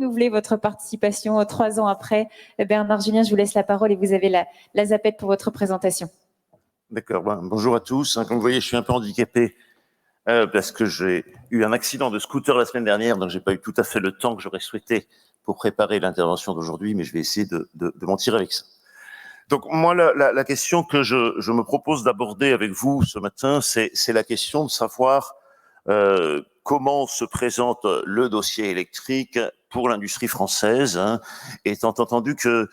renouveler votre participation 3 ans après. Bernard Julien, je vous laisse la parole et vous avez la zapette pour votre présentation. D'accord, bonjour à tous. Comme vous voyez, je suis un peu handicapé parce que j'ai eu un accident de scooter la semaine dernière, donc j'ai pas eu tout à fait le temps que j'aurais souhaité pour préparer l'intervention d'aujourd'hui, mais je vais essayer de m'en tirer avec ça. Donc moi, la question que je me propose d'aborder avec vous ce matin, c'est la question de savoir comment se présente le dossier électrique pour l'industrie française, hein, étant entendu que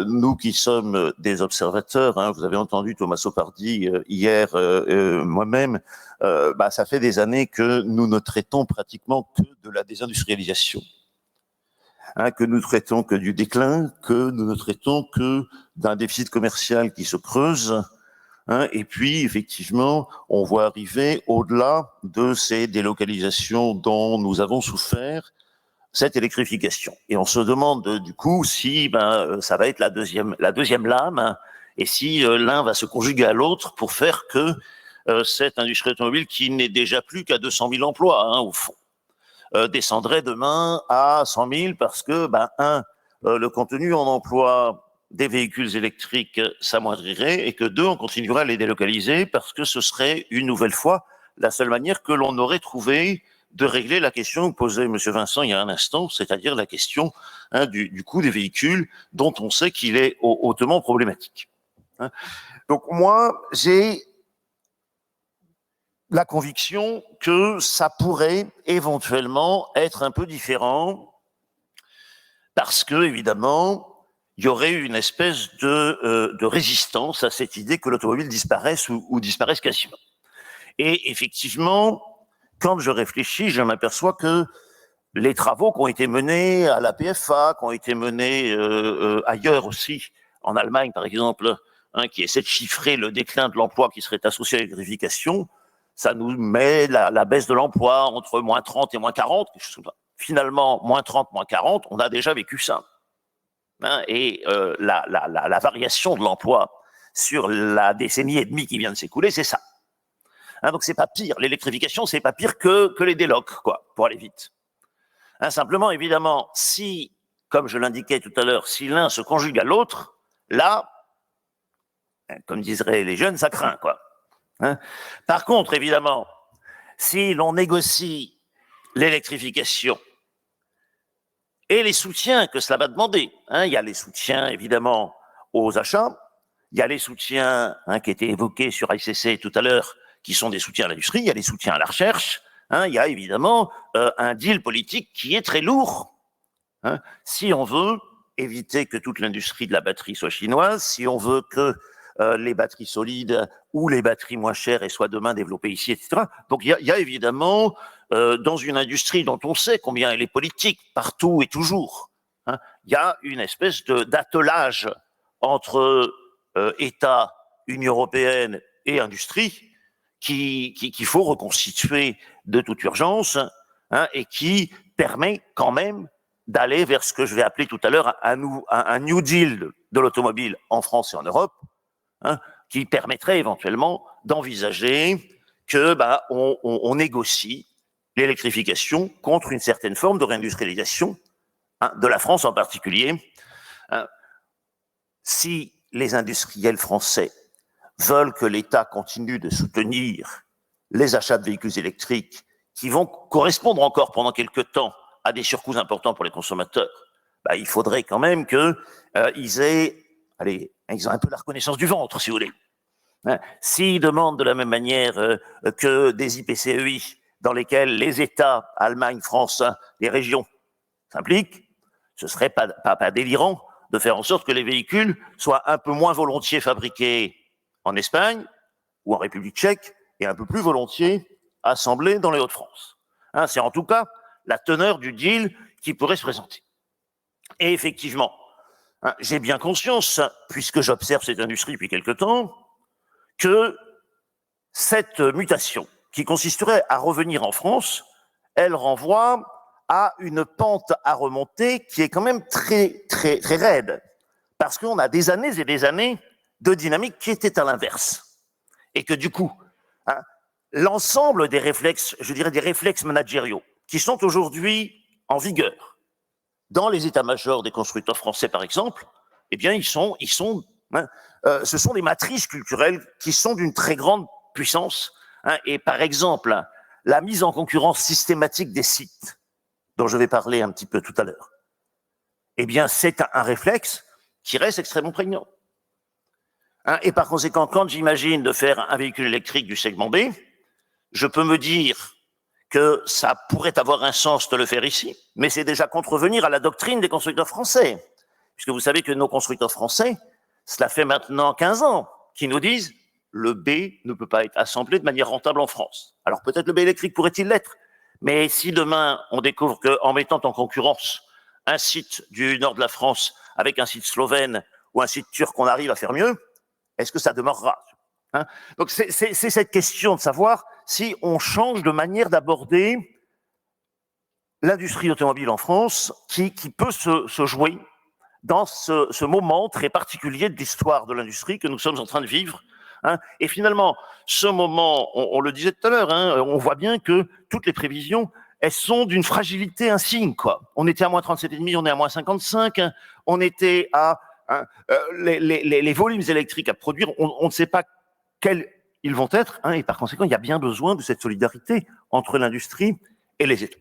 nous qui sommes des observateurs, hein, vous avez entendu Thomas Sopardi hier, moi-même, ça fait des années que nous ne traitons pratiquement que de la désindustrialisation. Hein, que nous traitons que du déclin, que nous ne traitons que d'un déficit commercial qui se creuse, hein, et puis effectivement, on voit arriver au-delà de ces délocalisations dont nous avons souffert, cette électrification. Et on se demande du coup si ça va être la deuxième lame, hein, et si l'un va se conjuguer à l'autre pour faire que cette industrie automobile, qui n'est déjà plus qu'à 200 000 emplois, hein, au fond, descendrait demain à 100 000 parce que, le contenu en emploi des véhicules électriques s'amoindrirait et que 2, on continuerait à les délocaliser parce que ce serait une nouvelle fois la seule manière que l'on aurait trouvé de régler la question que posait M. Vincent il y a un instant, c'est-à-dire la question du coût des véhicules dont on sait qu'il est hautement problématique. Hein. Donc moi, j'ai la conviction que ça pourrait éventuellement être un peu différent parce que, évidemment, il y aurait une espèce de résistance à cette idée que l'automobile disparaisse ou disparaisse quasiment. Et effectivement, quand je réfléchis, je m'aperçois que les travaux qui ont été menés à la PFA, qui ont été menés ailleurs aussi, en Allemagne par exemple, hein, qui essaient de chiffrer le déclin de l'emploi qui serait associé à l'électrification, ça nous met la baisse de l'emploi entre moins 30 et moins 40. Finalement, moins 30, moins 40, on a déjà vécu ça. Hein, et la variation de l'emploi sur la décennie et demie qui vient de s'écouler, c'est ça. Hein, donc c'est pas pire. L'électrification, c'est pas pire que les délocs, quoi, pour aller vite. Hein, simplement, évidemment, si, comme je l'indiquais tout à l'heure, si l'un se conjugue à l'autre, là, comme diraient les jeunes, ça craint, quoi. Hein. Par contre, évidemment, si l'on négocie l'électrification et les soutiens que cela va demander, hein, il y a les soutiens évidemment aux achats, il y a les soutiens qui étaient évoqués sur ICC tout à l'heure, qui sont des soutiens à l'industrie, il y a les soutiens à la recherche, hein, il y a évidemment un deal politique qui est très lourd. Hein, si on veut éviter que toute l'industrie de la batterie soit chinoise, si on veut que les batteries solides ou les batteries moins chères soient demain développées ici, etc. Donc il y a évidemment, dans une industrie dont on sait combien elle est politique, partout et toujours, hein, il y a une espèce d'attelage entre État, Union européenne et industrie qu'il faut reconstituer de toute urgence, hein, et qui permet quand même d'aller vers ce que je vais appeler tout à l'heure un New Deal de l'automobile en France et en Europe, hein, qui permettrait éventuellement d'envisager que on négocie l'électrification contre une certaine forme de réindustrialisation, hein, de la France en particulier. Hein. Si les industriels français veulent que l'État continue de soutenir les achats de véhicules électriques qui vont correspondre encore pendant quelques temps à des surcoûts importants pour les consommateurs, il faudrait quand même qu'ils aient, ils ont un peu la reconnaissance du ventre, si vous voulez. Hein, s'ils demandent de la même manière que des IPCEI dans lesquels les États, Allemagne, France, les régions s'impliquent, ce serait pas délirant de faire en sorte que les véhicules soient un peu moins volontiers fabriqués en Espagne ou en République tchèque et un peu plus volontiers assemblés dans les Hauts-de-France. Hein, c'est en tout cas la teneur du deal qui pourrait se présenter. Et effectivement, hein, j'ai bien conscience, puisque j'observe cette industrie depuis quelque temps, que cette mutation qui consisterait à revenir en France, elle renvoie à une pente à remonter qui est quand même très, très, très raide. Parce qu'on a des années et des années de dynamique qui étaient à l'inverse. Et que du coup, hein, l'ensemble des réflexes, je dirais des réflexes managériaux, qui sont aujourd'hui en vigueur, dans les états-majors des constructeurs français, par exemple, eh bien, ce sont des matrices culturelles qui sont d'une très grande puissance. Et par exemple, la mise en concurrence systématique des sites, dont je vais parler un petit peu tout à l'heure, eh bien, c'est un réflexe qui reste extrêmement prégnant. Et par conséquent, quand j'imagine de faire un véhicule électrique du segment B, je peux me dire que ça pourrait avoir un sens de le faire ici, mais c'est déjà contrevenir à la doctrine des constructeurs français. Puisque vous savez que nos constructeurs français, cela fait maintenant 15 ans, qu'ils nous disent le B ne peut pas être assemblé de manière rentable en France. Alors peut-être le B électrique pourrait-il l'être, mais si demain on découvre qu'en mettant en concurrence un site du nord de la France avec un site slovène ou un site turc, on arrive à faire mieux, est-ce que ça demeurera? Donc c'est cette question de savoir si on change de manière d'aborder l'industrie automobile en France qui peut se jouer dans ce moment très particulier de l'histoire de l'industrie que nous sommes en train de vivre. Et finalement, ce moment, on le disait tout à l'heure, on voit bien que toutes les prévisions, elles sont d'une fragilité insigne, quoi. On était à moins 37,5, on est à moins 55, on était à les volumes électriques à produire, on ne sait pas quels ils vont être, et par conséquent, il y a bien besoin de cette solidarité entre l'industrie et les États.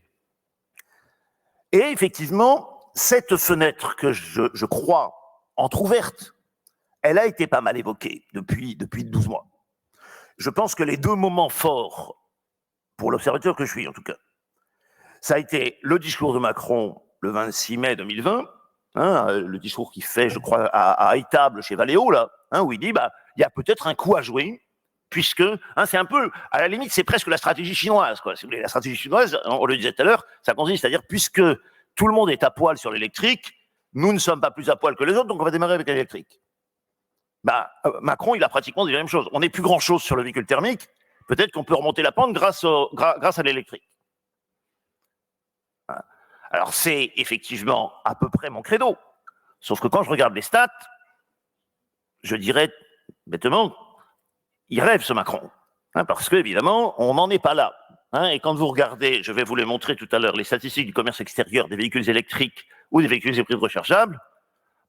Et effectivement, cette fenêtre que je crois entrouverte, elle a été pas mal évoquée depuis 12 mois. Je pense que les deux moments forts, pour l'observateur que je suis en tout cas, ça a été le discours de Macron le 26 mai 2020, le discours qu'il fait, je crois, à Étable chez Valeo, là, où il dit, il y a peut-être un coup à jouer, puisque, c'est un peu, à la limite, c'est presque la stratégie chinoise, quoi. Si vous voulez, la stratégie chinoise, on le disait tout à l'heure, ça consiste à dire, puisque tout le monde est à poil sur l'électrique, nous ne sommes pas plus à poil que les autres, donc on va démarrer avec l'électrique. Macron, il a pratiquement dit la même chose. On n'est plus grand-chose sur le véhicule thermique, peut-être qu'on peut remonter la pente grâce à l'électrique. Alors c'est effectivement à peu près mon credo, sauf que quand je regarde les stats, je dirais bêtement, il rêve ce Macron, parce que évidemment, on n'en est pas là. Et quand vous regardez, je vais vous les montrer tout à l'heure, les statistiques du commerce extérieur des véhicules électriques ou des véhicules hybrides rechargeables,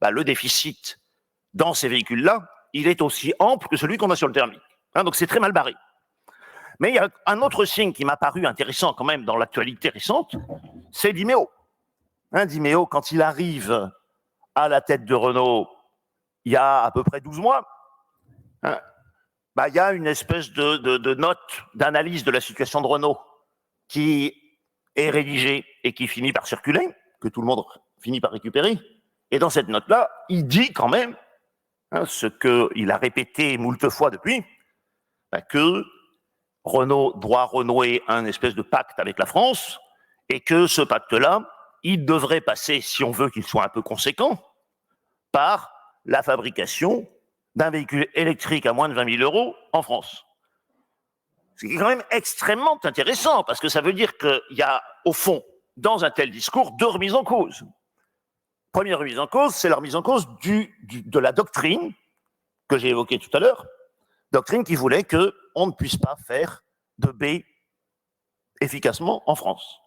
le déficit dans ces véhicules-là, il est aussi ample que celui qu'on a sur le thermique. Donc c'est très mal barré. Mais il y a un autre signe qui m'a paru intéressant quand même dans l'actualité récente, c'est Dimeo. Dimeo, quand il arrive à la tête de Renault, il y a à peu près 12 mois, il y a une espèce de note d'analyse de la situation de Renault qui est rédigée et qui finit par circuler, que tout le monde finit par récupérer. Et dans cette note-là, il dit quand même, ce qu'il a répété moult fois depuis, que Renault doit renouer un espèce de pacte avec la France et que ce pacte-là, il devrait passer, si on veut qu'il soit un peu conséquent, par la fabrication d'un véhicule électrique à moins de 20 000 € en France. Ce qui est quand même extrêmement intéressant, parce que ça veut dire qu'il y a, au fond, dans un tel discours, deux remises en cause. Première remise en cause, c'est la remise en cause de la doctrine que j'ai évoquée tout à l'heure, doctrine qui voulait qu'on ne puisse pas faire de B efficacement en France.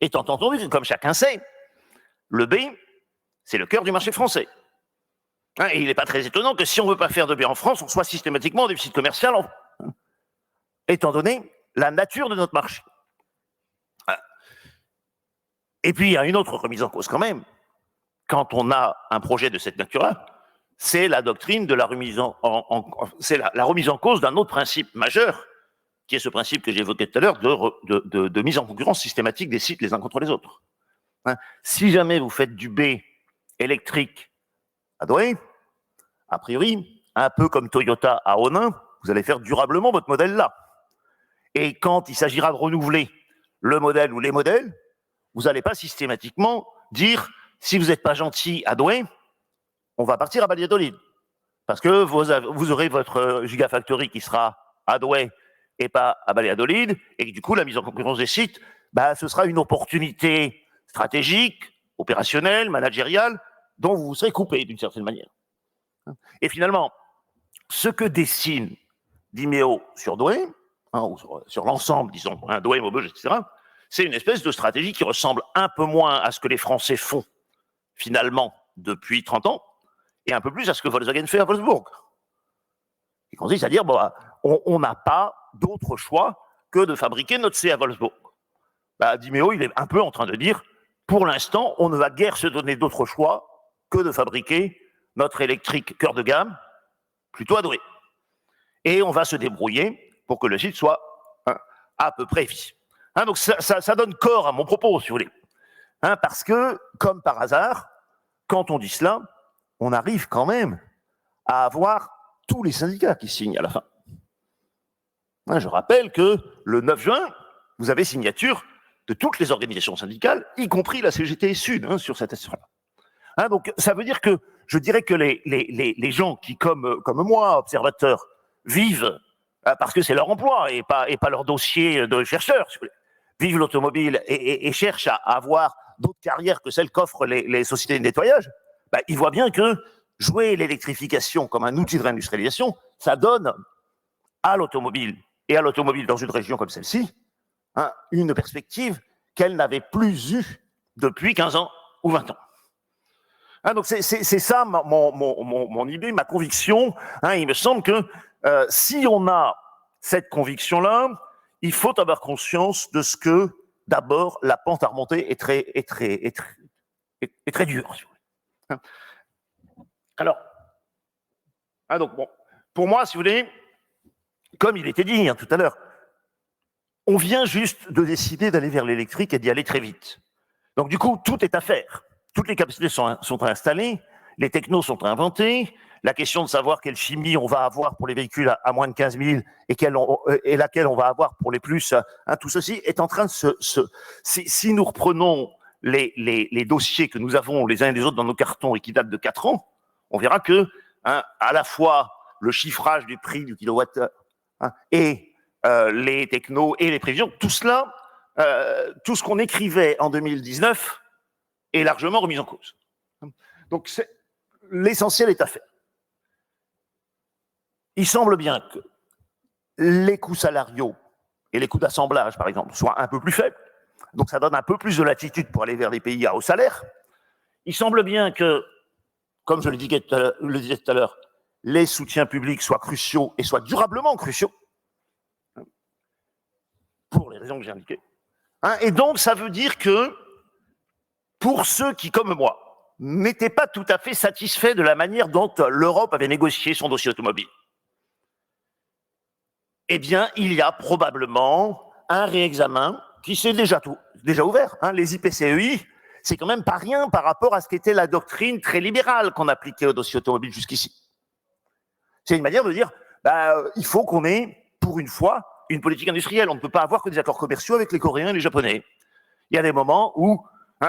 Étant entendu que, comme chacun sait, le B, c'est le cœur du marché français. Et il n'est pas très étonnant que si on ne veut pas faire de B en France, on soit systématiquement en déficit commercial, étant donné la nature de notre marché. Et puis, il y a une autre remise en cause quand même. Quand on a un projet de cette nature-là, c'est la doctrine de la remise c'est la remise en cause d'un autre principe majeur, qui est ce principe que j'évoquais tout à l'heure de mise en concurrence systématique des sites les uns contre les autres. Si jamais vous faites du B électrique à Douai, a priori, un peu comme Toyota à Honin, vous allez faire durablement votre modèle là. Et quand il s'agira de renouveler le modèle ou les modèles, vous n'allez pas systématiquement dire, si vous n'êtes pas gentil à Douai, on va partir à Valladolid. Parce que vous aurez votre Gigafactory qui sera à Douai et pas à Valladolid, et du coup, la mise en concurrence des sites, ce sera une opportunité stratégique, opérationnelle, managériale, dont vous vous serez coupé d'une certaine manière. Et finalement, ce que dessine Dimeo sur Douai, ou sur l'ensemble, disons, Douai, Maubeuge, etc., c'est une espèce de stratégie qui ressemble un peu moins à ce que les Français font finalement, depuis 30 ans, et un peu plus à ce que Volkswagen fait à Wolfsburg. Il consiste à dire, bon, on n'a pas d'autre choix que de fabriquer notre C à Wolfsburg. Dimeo, il est un peu en train de dire, pour l'instant, on ne va guère se donner d'autre choix que de fabriquer notre électrique cœur de gamme, plutôt adoré. Et on va se débrouiller pour que le site soit à peu près efficient. Donc ça donne corps à mon propos, si vous voulez. Parce que, comme par hasard, quand on dit cela, on arrive quand même à avoir tous les syndicats qui signent à la fin. Je rappelle que le 9 juin, vous avez signature de toutes les organisations syndicales, y compris la CGT Sud, sur cette question-là. Donc ça veut dire que, je dirais que les gens qui, comme moi, observateurs, vivent, parce que c'est leur emploi et pas leur dossier de chercheur, si vous voulez, vivent l'automobile et cherchent à avoir d'autres carrières que celles qu'offrent les sociétés de nettoyage, ils voient bien que jouer l'électrification comme un outil de réindustrialisation, ça donne à l'automobile, et à l'automobile dans une région comme celle-ci, une perspective qu'elle n'avait plus eue depuis 15 ans ou 20 ans. Donc c'est ça mon idée, ma conviction. Il me semble que si on a cette conviction-là, il faut avoir conscience de ce que, d'abord, la pente à remonter est très dure. Alors, donc bon, pour moi, si vous voulez, comme il était dit tout à l'heure, on vient juste de décider d'aller vers l'électrique et d'y aller très vite. Donc du coup, tout est à faire. Toutes les capacités sont installées, les technos sont inventés, la question de savoir quelle chimie on va avoir pour les véhicules à moins de 15 000 et laquelle on va avoir pour les plus, tout ceci est en train de si nous reprenons les dossiers que nous avons les uns et les autres dans nos cartons et qui datent de 4 ans, on verra que à la fois le chiffrage du prix du kilowattheure et les technos et les prévisions, tout cela, tout ce qu'on écrivait en 2019 est largement remis en cause. Donc l'essentiel est à faire. Il semble bien que les coûts salariaux et les coûts d'assemblage, par exemple, soient un peu plus faibles. Donc ça donne un peu plus de latitude pour aller vers des pays à haut salaire. Il semble bien que, comme je le disais tout à l'heure, les soutiens publics soient cruciaux et soient durablement cruciaux, pour les raisons que j'ai indiquées. Et donc ça veut dire que, pour ceux qui, comme moi, n'étaient pas tout à fait satisfaits de la manière dont l'Europe avait négocié son dossier automobile, eh bien, il y a probablement un réexamen qui s'est déjà ouvert. Les IPCEI, c'est quand même pas rien par rapport à ce qu'était la doctrine très libérale qu'on appliquait au dossier automobile jusqu'ici. C'est une manière de dire, il faut qu'on ait, pour une fois, une politique industrielle. On ne peut pas avoir que des accords commerciaux avec les Coréens et les Japonais. Il y a des moments où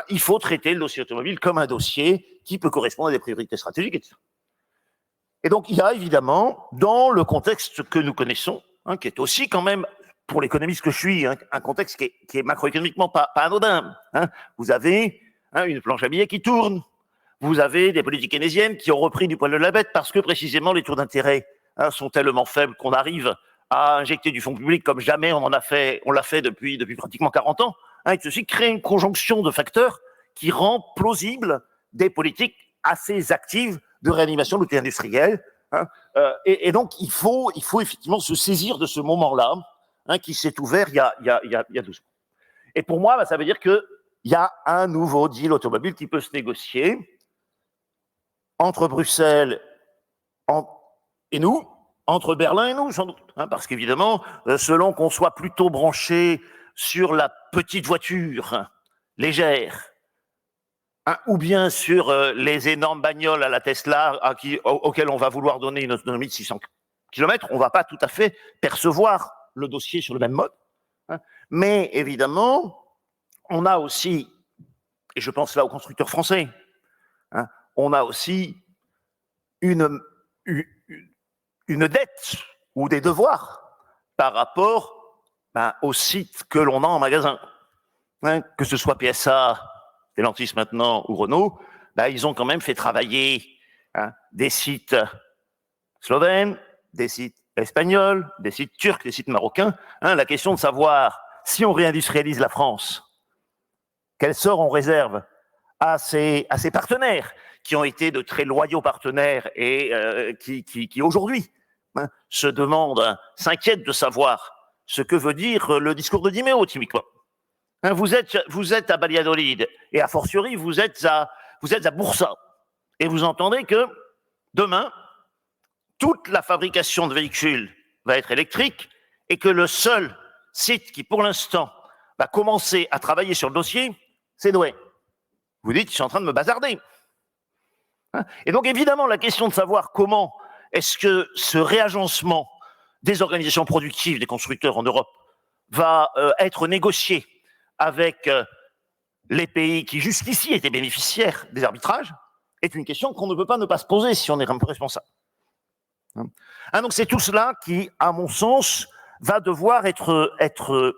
il faut traiter le dossier automobile comme un dossier qui peut correspondre à des priorités stratégiques, etc. Et donc, il y a évidemment, dans le contexte que nous connaissons, qui est aussi quand même, pour l'économiste que je suis, un contexte qui est macroéconomiquement pas anodin. Vous avez une planche à billets qui tourne, vous avez des politiques keynésiennes qui ont repris du poil de la bête parce que précisément les taux d'intérêt sont tellement faibles qu'on arrive à injecter du fonds public comme jamais on l'a fait depuis pratiquement 40 ans. Et ceci crée une conjonction de facteurs qui rend plausible des politiques assez actives de réanimation de l'outil industriel. Et donc, il faut effectivement se saisir de ce moment-là qui s'est ouvert il y a 12 mois. Et pour moi, ça veut dire qu'il y a un nouveau deal automobile qui peut se négocier entre Bruxelles et nous, entre Berlin et nous, sans doute. Parce qu'évidemment, selon qu'on soit plutôt branché sur la petite voiture légère, ou bien sur les énormes bagnoles à la Tesla auxquelles on va vouloir donner une autonomie de 600 km, on ne va pas tout à fait percevoir le dossier sur le même mode. Mais évidemment, on a aussi, et je pense là aux constructeurs français, on a aussi une dette ou des devoirs par rapport aux sites que l'on a en magasin. Que ce soit PSA, Stellantis maintenant ou Renault, ils ont quand même fait travailler des sites slovènes, des sites espagnols, des sites turcs, des sites marocains. La question de savoir si on réindustrialise la France, quel sort on réserve à ses partenaires, qui ont été de très loyaux partenaires et qui aujourd'hui se demandent, s'inquiètent de savoir ce que veut dire le discours de Di Meo, typiquement. Vous êtes à Valladolid, et a fortiori, vous êtes à Bursa, et vous entendez que demain, toute la fabrication de véhicules va être électrique, et que le seul site qui, pour l'instant, va commencer à travailler sur le dossier, c'est Douai. Vous dites, je suis en train de me bazarder. Et donc, évidemment, la question de savoir comment est-ce que ce réagencement des organisations productives des constructeurs en Europe va être négocié avec les pays qui jusqu'ici étaient bénéficiaires des arbitrages est une question qu'on ne peut pas ne pas se poser si on est un peu responsable. Donc c'est tout cela qui, à mon sens, va devoir être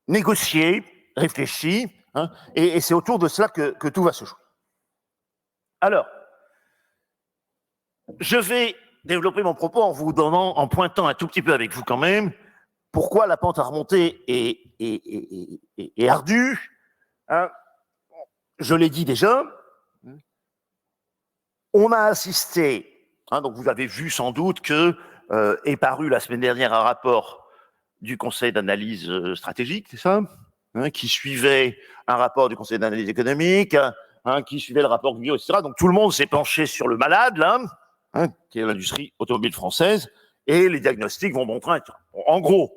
négocié, réfléchi, et c'est autour de cela que tout va se jouer. Alors, je vais développer mon propos en pointant un tout petit peu avec vous quand même pourquoi la pente à remonter est ardue. Je l'ai dit déjà, on a assisté, donc vous avez vu sans doute que est paru la semaine dernière un rapport du Conseil d'analyse stratégique, c'est ça, qui suivait un rapport du Conseil d'analyse économique, qui suivait le rapport du bio, etc. Donc tout le monde s'est penché sur le malade, là, qui est l'industrie automobile française, et les diagnostics vont montrer, en gros,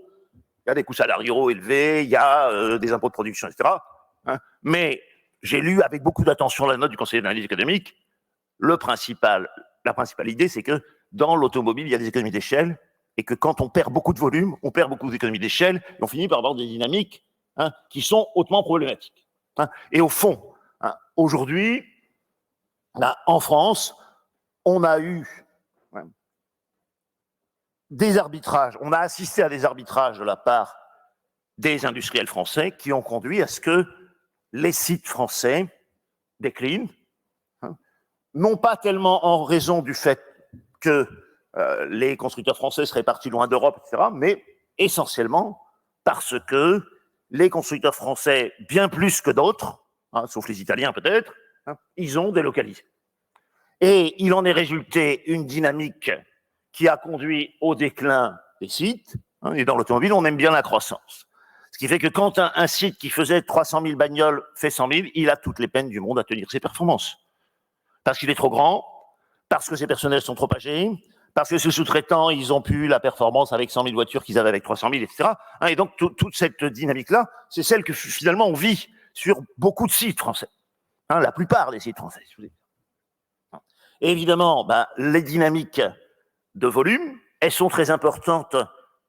il y a des coûts salariaux élevés, il y a des impôts de production, etc. Mais j'ai lu avec beaucoup d'attention la note du Conseil d'analyse économique. La principale idée, c'est que dans l'automobile, il y a des économies d'échelle, et que quand on perd beaucoup de volume, on perd beaucoup d'économies d'échelle, et on finit par avoir des dynamiques qui sont hautement problématiques. Et au fond, aujourd'hui, en France, on a eu des arbitrages, on a assisté à des arbitrages de la part des industriels français qui ont conduit à ce que les sites français déclinent, non pas tellement en raison du fait que les constructeurs français seraient partis loin d'Europe, etc., mais essentiellement parce que les constructeurs français, bien plus que d'autres, sauf les Italiens peut-être, ils ont délocalisé. Et il en est résulté une dynamique qui a conduit au déclin des sites, et dans l'automobile, on aime bien la croissance. Ce qui fait que quand un site qui faisait 300 000 bagnoles fait 100 000, il a toutes les peines du monde à tenir ses performances. Parce qu'il est trop grand, parce que ses personnels sont trop âgés, parce que ses sous-traitants, ils ont pu la performance avec 100 000 voitures qu'ils avaient avec 300 000, etc. Et donc, toute cette dynamique-là, c'est celle que finalement on vit sur beaucoup de sites français. La plupart des sites français. Et évidemment, les dynamiques de volume, elles sont très importantes,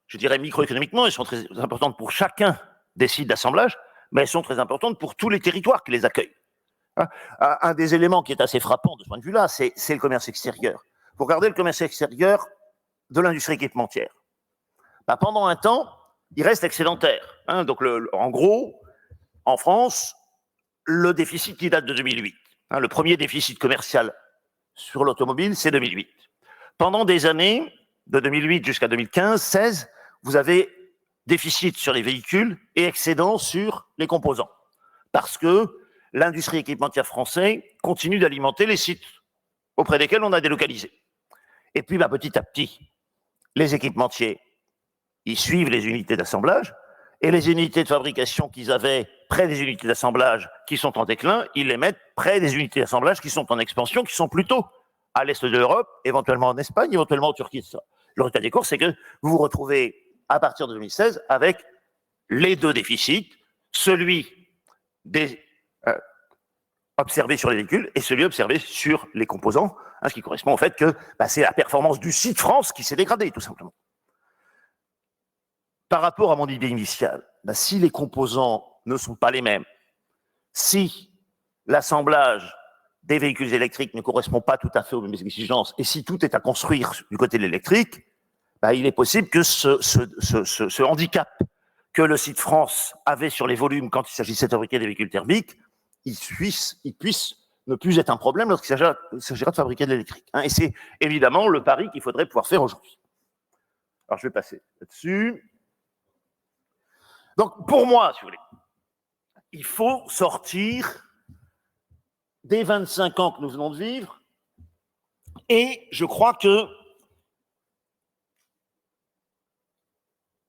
je dirais microéconomiquement, elles sont très importantes pour chacun des sites d'assemblage, mais elles sont très importantes pour tous les territoires qui les accueillent. Un des éléments qui est assez frappant de ce point de vue-là, c'est le commerce extérieur. Vous regardez le commerce extérieur de l'industrie équipementière. Pendant un temps, il reste excédentaire. Donc, en gros, en France, le déficit qui date de 2008. Le premier déficit commercial sur l'automobile, c'est 2008. Pendant des années, de 2008 jusqu'à 2015-16, vous avez déficit sur les véhicules et excédent sur les composants. Parce que l'industrie équipementière française continue d'alimenter les sites auprès desquels on a délocalisé. Et puis, petit à petit, les équipementiers, ils suivent les unités d'assemblage, et les unités de fabrication qu'ils avaient près des unités d'assemblage qui sont en déclin, ils les mettent près des unités d'assemblage qui sont en expansion, qui sont plutôt à l'est de l'Europe, éventuellement en Espagne, éventuellement en Turquie. Le résultat des courses, c'est que vous vous retrouvez, à partir de 2016, avec les deux déficits, celui observé sur les véhicules et celui observé sur les composants, ce qui correspond au fait que c'est la performance du site France qui s'est dégradée, tout simplement. Par rapport à mon idée initiale, si les composants ne sont pas les mêmes, si l'assemblage des véhicules électriques ne correspond pas tout à fait aux mêmes exigences, et si tout est à construire du côté de l'électrique, il est possible que ce handicap que le site France avait sur les volumes quand il s'agissait de fabriquer des véhicules thermiques, il puisse ne plus être un problème lorsqu'il s'agira de fabriquer de l'électrique. Et c'est évidemment le pari qu'il faudrait pouvoir faire aujourd'hui. Alors je vais passer là-dessus. Donc pour moi, si vous voulez, il faut sortir des 25 ans que nous venons de vivre, et je crois que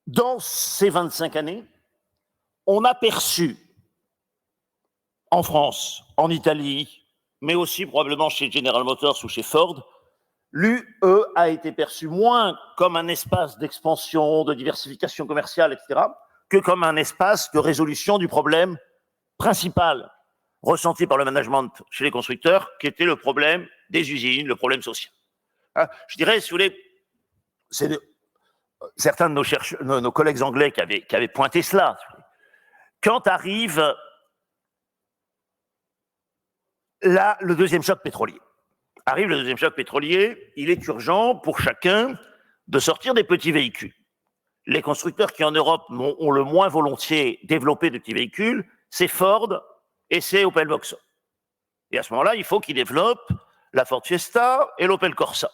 dans ces 25 années, on a perçu en France, en Italie, mais aussi probablement chez General Motors ou chez Ford, l'UE a été perçu moins comme un espace d'expansion, de diversification commerciale, etc., que comme un espace de résolution du problème principal ressenti par le management chez les constructeurs, qui était le problème des usines, le problème social. Je dirais, si vous voulez, c'est certains de nos collègues anglais qui avaient pointé cela. Quand arrive là, le deuxième choc pétrolier. Arrive le deuxième choc pétrolier, il est urgent pour chacun de sortir des petits véhicules. Les constructeurs qui en Europe ont le moins volontiers développé de petits véhicules, c'est Ford et c'est Opel Vauxhall. Et à ce moment-là, il faut qu'ils développent la Ford Fiesta et l'Opel Corsa.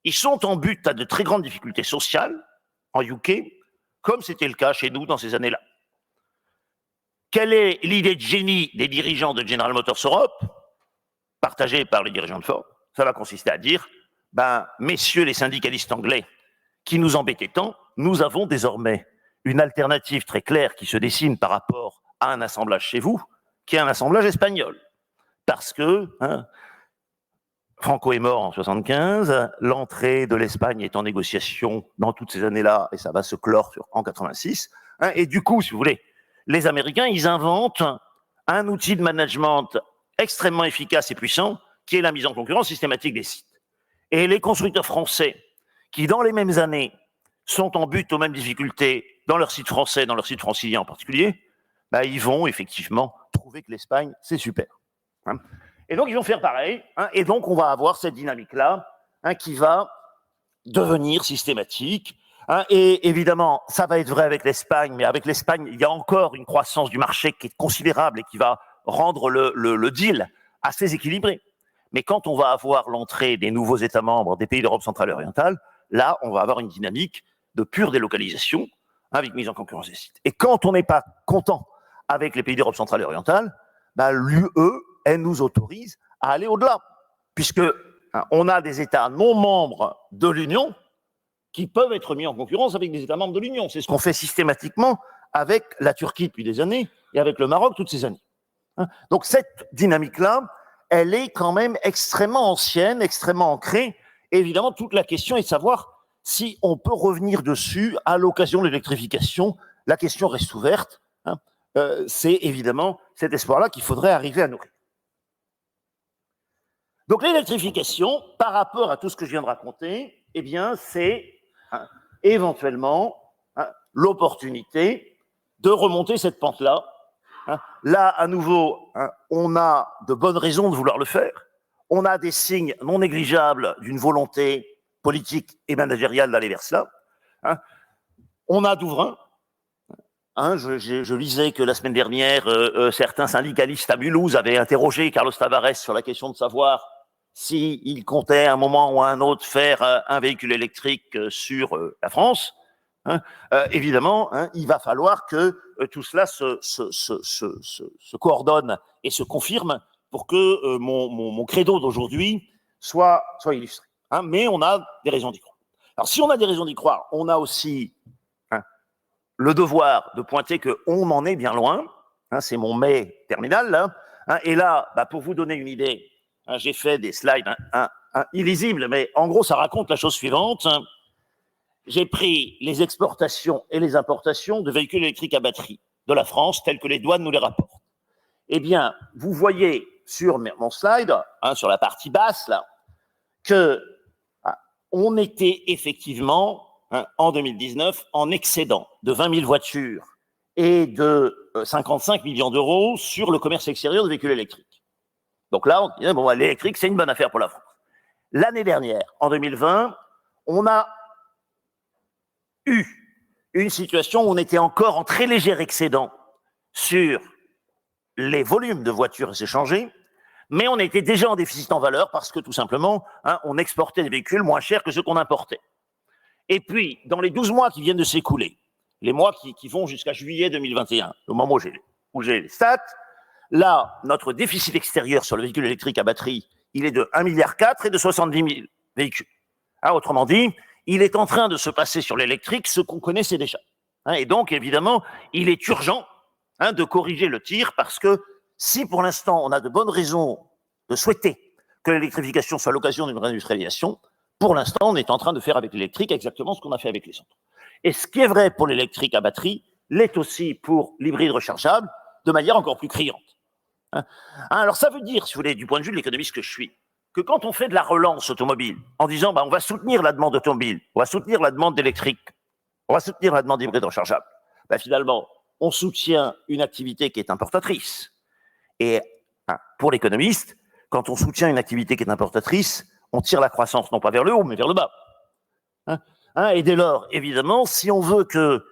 Ils sont en butte à de très grandes difficultés sociales en UK, comme c'était le cas chez nous dans ces années-là. Quelle est l'idée de génie des dirigeants de General Motors Europe, partagée par les dirigeants de Ford? Ça va consister à dire, messieurs les syndicalistes anglais qui nous embêtaient tant, nous avons désormais une alternative très claire qui se dessine par rapport à un assemblage chez vous, qui est un assemblage espagnol. Parce que Franco est mort en 75, l'entrée de l'Espagne est en négociation dans toutes ces années-là, et ça va se clore en 86. Et du coup, si vous voulez, les Américains, ils inventent un outil de management extrêmement efficace et puissant, qui est la mise en concurrence systématique des sites. Et les constructeurs français, qui dans les mêmes années sont en butte aux mêmes difficultés dans leurs sites français, dans leurs sites franciliens en particulier, ils vont effectivement trouver que l'Espagne, c'est super. Et donc, ils vont faire pareil, et donc on va avoir cette dynamique-là qui va devenir systématique. Et évidemment, ça va être vrai avec l'Espagne, mais avec l'Espagne, il y a encore une croissance du marché qui est considérable et qui va rendre le deal assez équilibré. Mais quand on va avoir l'entrée des nouveaux États membres des pays d'Europe centrale et orientale, là, on va avoir une dynamique de pure délocalisation avec mise en concurrence des sites. Et quand on n'est pas content avec les pays d'Europe centrale et orientale, l'UE, elle nous autorise à aller au-delà, puisque on a des États non membres de l'Union qui peuvent être mis en concurrence avec des États membres de l'Union. C'est ce qu'on fait systématiquement avec la Turquie depuis des années et avec le Maroc toutes ces années. Donc cette dynamique-là, elle est quand même extrêmement ancienne, extrêmement ancrée. Et évidemment, toute la question est de savoir si on peut revenir dessus à l'occasion de l'électrification. La question reste ouverte. C'est évidemment cet espoir-là qu'il faudrait arriver à nourrir. Donc l'électrification, par rapport à tout ce que je viens de raconter, eh bien, c'est éventuellement l'opportunité de remonter cette pente-là. Là, à nouveau, on a de bonnes raisons de vouloir le faire. On a des signes non négligeables d'une volonté politique et managériale d'aller vers cela. On a d'ouvrain. Je lisais que la semaine dernière, certains syndicalistes à Mulhouse avaient interrogé Carlos Tavares sur la question de savoir s'il comptait à un moment ou à un autre faire un véhicule électrique sur la France. Évidemment, il va falloir que tout cela se coordonne et se confirme pour que mon credo d'aujourd'hui soit illustré. Mais on a des raisons d'y croire. Alors, si on a des raisons d'y croire, on a aussi le devoir de pointer qu'on en est bien loin. C'est mon mai terminal, là. Et là, pour vous donner une idée, j'ai fait des slides illisibles, mais en gros, ça raconte la chose suivante. J'ai pris les exportations et les importations de véhicules électriques à batterie de la France, tels que les douanes nous les rapportent. Eh bien, vous voyez sur mon slide, sur la partie basse, là, qu'on était effectivement, en 2019, en excédent de 20 000 voitures et de 55 millions d'euros sur le commerce extérieur de véhicules électriques. Donc là, on disait, l'électrique, c'est une bonne affaire pour la France. L'année dernière, en 2020, on a eu une situation où on était encore en très léger excédent sur les volumes de voitures échangées, mais on était déjà en déficit en valeur parce que tout simplement, on exportait des véhicules moins chers que ceux qu'on importait. Et puis, dans les 12 mois qui viennent de s'écouler, les mois qui vont jusqu'à juillet 2021, au moment où j'ai lu, où j'ai les stats. Là, notre déficit extérieur sur le véhicule électrique à batterie, il est de 1,4 milliard et de 70 000 véhicules. Autrement dit, il est en train de se passer sur l'électrique ce qu'on connaissait déjà. Et donc, évidemment, il est urgent de corriger le tir parce que si pour l'instant, on a de bonnes raisons de souhaiter que l'électrification soit l'occasion d'une réindustrialisation, pour l'instant, on est en train de faire avec l'électrique exactement ce qu'on a fait avec les autres. Et ce qui est vrai pour l'électrique à batterie l'est aussi pour l'hybride rechargeable de manière encore plus criante. Alors ça veut dire, si vous voulez, du point de vue de l'économiste que je suis, que quand on fait de la relance automobile, en disant on va soutenir la demande automobile, on va soutenir la demande d'électrique, on va soutenir la demande d'hybride rechargeable, finalement, on soutient une activité qui est importatrice. Et pour l'économiste, quand on soutient une activité qui est importatrice, on tire la croissance non pas vers le haut, mais vers le bas. Et dès lors, évidemment, si on veut qu'il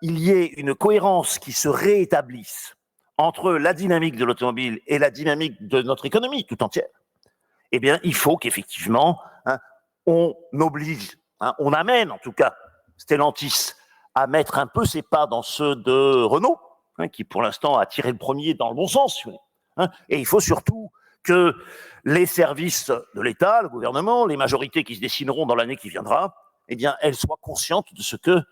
y ait une cohérence qui se réétablisse entre la dynamique de l'automobile et la dynamique de notre économie tout entière, eh bien, il faut qu'effectivement, on oblige, on amène en tout cas Stellantis à mettre un peu ses pas dans ceux de Renault, qui pour l'instant a tiré le premier dans le bon sens. Et il faut surtout que les services de l'État, le gouvernement, les majorités qui se dessineront dans l'année qui viendra, eh bien, elles soient conscientes de ce que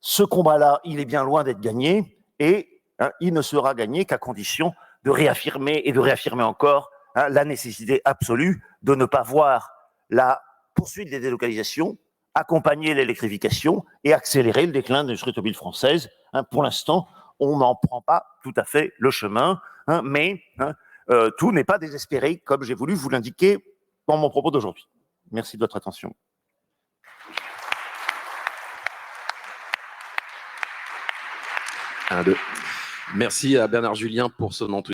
ce combat-là, il est bien loin d'être gagné, et il ne sera gagné qu'à condition de réaffirmer et de réaffirmer encore la nécessité absolue de ne pas voir la poursuite des délocalisations, accompagner l'électrification et accélérer le déclin de l'industrie automobile française. Pour l'instant, on n'en prend pas tout à fait le chemin, mais tout n'est pas désespéré, comme j'ai voulu vous l'indiquer dans mon propos d'aujourd'hui. Merci de votre attention. Merci à Bernard Julien pour son enthousiasme.